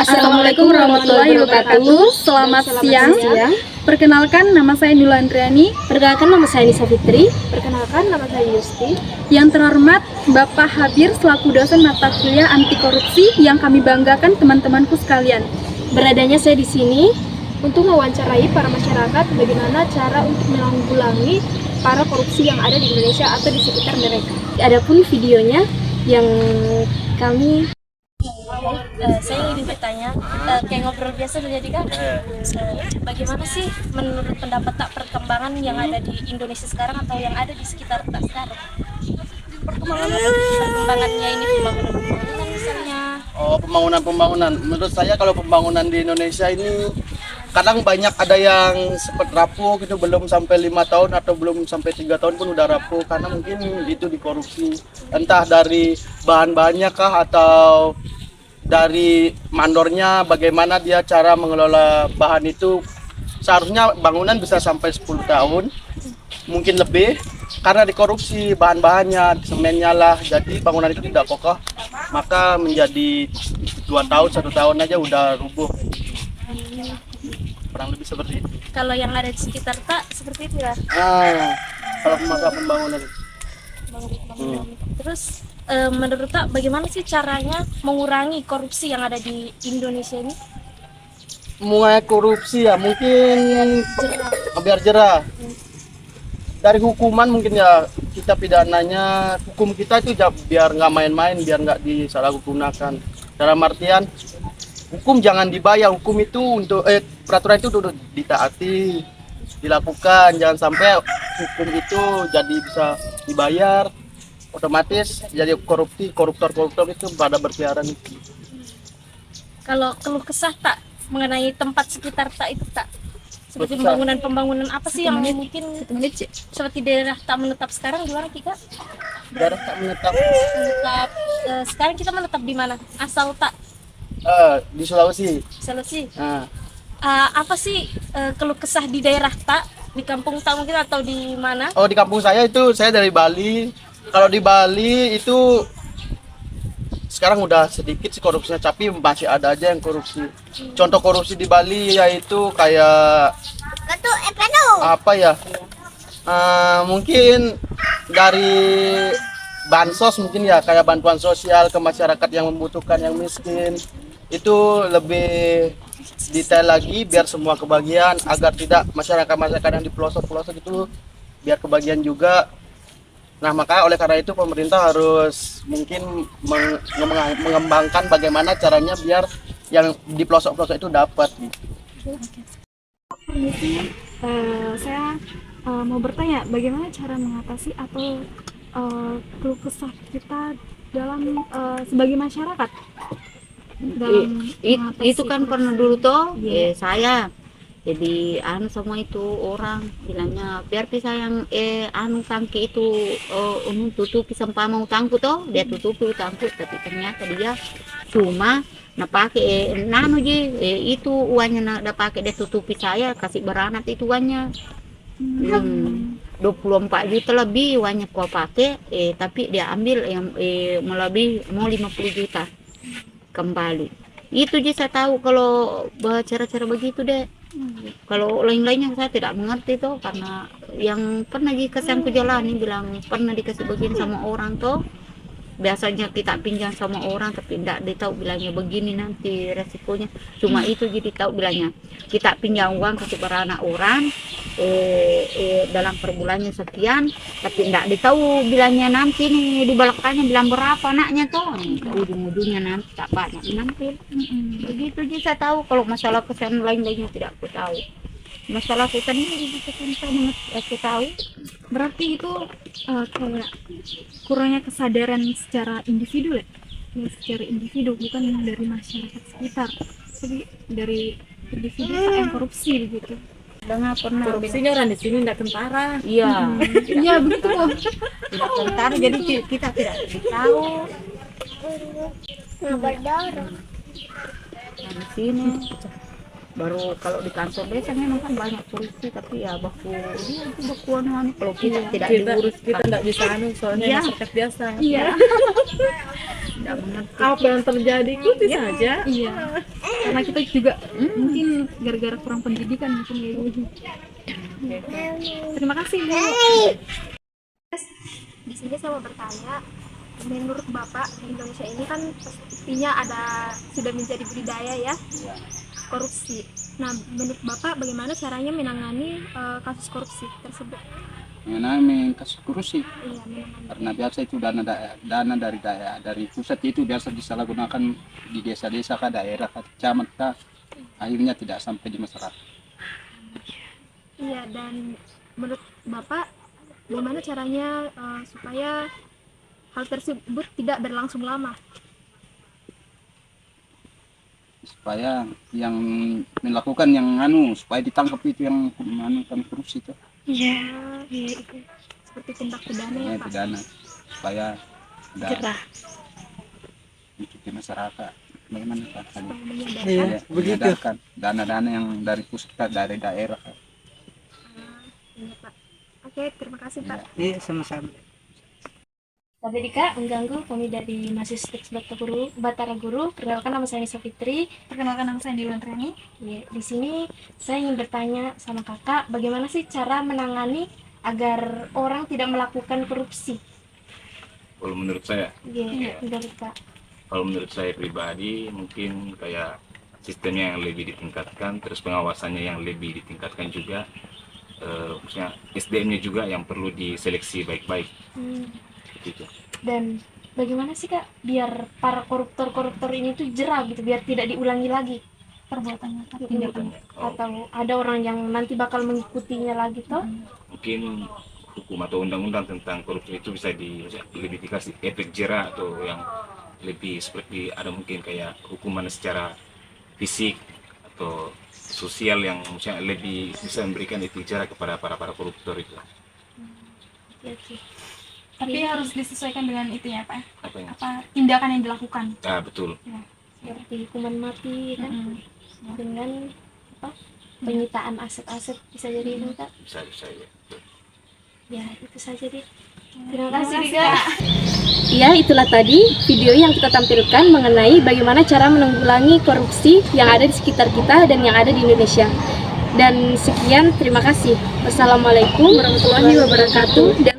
Assalamualaikum warahmatullahi wabarakatuh. Selamat siang. Perkenalkan, nama saya Nula Andriani. Perkenalkan, nama saya Nisa Fitri. Perkenalkan, nama saya Yusti. Yang terhormat Bapak Habir selaku dosen mata kuliah anti korupsi yang kami banggakan teman-temanku sekalian. Beradanya saya di sini untuk mewawancarai para masyarakat bagaimana cara untuk menanggulangi para korupsi yang ada di Indonesia atau di sekitar mereka. Adapun videonya yang kami saya ingin bertanya, kayak ngobrol biasa terjadi kan? Bagaimana sih menurut pendapat tak perkembangan yang ada di Indonesia sekarang atau yang ada di sekitar tak sekarang? Perkembangannya ini pembangunan misalnya. Pembangunan. Menurut saya kalau pembangunan di Indonesia ini kadang banyak ada yang sempat rapuh gitu, belum sampai 5 tahun atau belum sampai 3 tahun pun udah rapuh karena mungkin itu dikorupsi. Entah dari bahan-bahannya kah atau dari mandornya, bagaimana dia cara mengelola bahan itu. Seharusnya bangunan bisa sampai 10 tahun, mungkin lebih, karena dikorupsi bahan-bahannya, semennya lah, jadi bangunan itu tidak kokoh, maka menjadi 2 tahun, 1 tahun aja udah rubuh. Kurang lebih seperti itu. Kalau yang ada di sekitar tak seperti itu ya? Kalau masalah pembangunan. Terus menurut tak bagaimana sih caranya mengurangi korupsi yang ada di Indonesia ini? Mulai korupsi ya mungkin biar jerah. Dari hukuman mungkin ya, kita pidananya, hukum kita itu biar nggak main-main, biar nggak disalahgunakan. Dalam artian hukum jangan dibayar, hukum itu untuk peraturan itu udah ditaati, dilakukan, jangan sampai hukum itu jadi bisa dibayar, otomatis jadi koruptor itu pada berkeliaran. Kalau keluh kesah tak mengenai tempat sekitar tak itu tak seperti pembangunan apa sih yang mungkin seperti daerah tak menetap sekarang gimana Kika? Daerah tak menetap sekarang kita menetap di mana? Asal tak? Di Sulawesi. Apa sih keluh kesah di daerah tak, di kampung tak mungkin atau di mana? Di kampung saya itu, saya dari Bali. Kalau di Bali itu sekarang udah sedikit sih korupsinya, tapi masih ada aja yang korupsi. Contoh korupsi di Bali yaitu kayak apa ya? Mungkin dari bansos mungkin ya, kayak bantuan sosial ke masyarakat yang membutuhkan, yang miskin. Itu lebih detail lagi biar semua kebagian, agar tidak masyarakat yang di pelosok-pelosok itu biar kebagian juga. Nah, maka oleh karena itu pemerintah harus mungkin mengembangkan bagaimana caranya biar yang di pelosok-pelosok itu dapat. Saya mau bertanya, bagaimana cara mengatasi atau keluh kesah kita dalam sebagai masyarakat? Itu kan pernah dulu toh, saya jadi semua itu orang bilangnya biar bisa yang tangki itu tutupi sempama utangku toh, dia tutupi utangku, tapi ternyata dia cuma pakai itu uangnya pakai dia tutupi, saya kasih beranak itu uangnya 24 juta lebih uangnya kau pakai, tapi dia ambil yang melebihi mau 50 juta kembali. Itu aja saya tahu kalau cara-cara begitu deh. Kalau lain-lainnya saya tidak mengerti tuh, karena yang pernah kesan ku jalani bilang pernah dikasih bagian sama orang tuh, biasanya kita pinjam sama orang tapi tidak ditahu bilangnya begini nanti resikonya. Cuma itu jadi tahu bilangnya kita pinjam uang kasih beranak orang dalam per bulannya sekian, tapi tidak ditahu bilangnya nanti nih di belakangnya bilang berapa anaknya tuh, ujung-ujungnya nanti tak banyak nanti. Begitu aja saya tahu. Kalau masalah kesan lain-lainnya tidak aku tahu. Masalah kita ini bisa aku tahu. Berarti itu kayak kurangnya kesadaran secara individu ya? Secara individu, bukan dari masyarakat sekitar, tapi dari individu yang korupsi gitu. Dengan pernah Korupsinya orang di sini tidak tentara. iya Iya begitu kok. tidak tentara, jadi kita tidak tahu. Nah, di sini baru kalau di kantor desa memang kan banyak korupsi, tapi ya bakuan kalau kita tidak diurus, kita tidak bisa soalnya masyarakat biasa. Iya. tidak mengerti. Apa yang terjadi ikuti saja. Iya. karena kita juga mungkin gara-gara kurang pendidikan mungkin ya Bu. Terima kasih Bu. Di sini saya mau bertanya, menurut Bapak di Indonesia ini kan pastinya sudah menjadi budidaya ya korupsi. Nah, menurut Bapak bagaimana caranya menangani kasus korupsi tersebut? Mengenai kasus korupsi, Iya, menangani. karena biasa itu dana dari pusat itu biasa disalahgunakan di desa-desa ke daerah ke camat kah, akhirnya tidak sampai di masyarakat. Iya, dan menurut Bapak bagaimana caranya supaya hal tersebut tidak berlangsung lama? Supaya yang melakukan yang supaya ditangkap itu yang kan korupsi itu, Iya, itu seperti tindak pidana ya Pak. pidana, supaya tidak Gerah. untuk di masyarakat. Bagaimana Pak? Supaya menyadarkan. Iya, Ya, begitu. menyadarkan dana-dana yang dari pusat dari daerah. Iya Pak. Oke, terima kasih Pak. Iya, sama-sama. Tapi Dika, mengganggu kami dari mahasiswa Batara Guru. Perkenalkan nama saya Nisa Fitri. Perkenalkan nama saya Dilan Reni. Ya, di sini saya ingin bertanya sama kakak, bagaimana sih cara menangani agar orang tidak melakukan korupsi? Kalau menurut saya, Ya, dari kak. kalau menurut saya pribadi mungkin kayak sistemnya yang lebih ditingkatkan, terus pengawasannya yang lebih ditingkatkan juga, maksudnya SDM-nya juga yang perlu diseleksi baik-baik. Gitu. Dan bagaimana sih kak biar para koruptor ini tuh jerah gitu, biar tidak diulangi lagi Perbuatannya, Tindakannya. Oh, atau ada orang yang nanti bakal mengikutinya lagi toh? mungkin hukum atau undang-undang tentang korupsi itu bisa lebih dikasih efek jerah atau yang lebih seperti ada mungkin kayak hukuman secara fisik atau sosial yang misalnya lebih bisa memberikan efek jerah kepada para koruptor itu. Oke. tapi harus disesuaikan dengan itu ya Pak. Apa yang? Apa tindakan yang dilakukan? Ah, betul. Seperti hukuman mati kan, Mm-mm. dengan apa penyitaan aset-aset bisa jadi itu kak. Bisa ya. Ya itu saja deh. Terima Terima kasih kasih, Dika. Ya, itulah tadi video yang kita tampilkan mengenai bagaimana cara menanggulangi korupsi yang ada di sekitar kita dan yang ada di Indonesia. Dan sekian, terima kasih. Wassalamualaikum warahmatullahi wabarakatuh.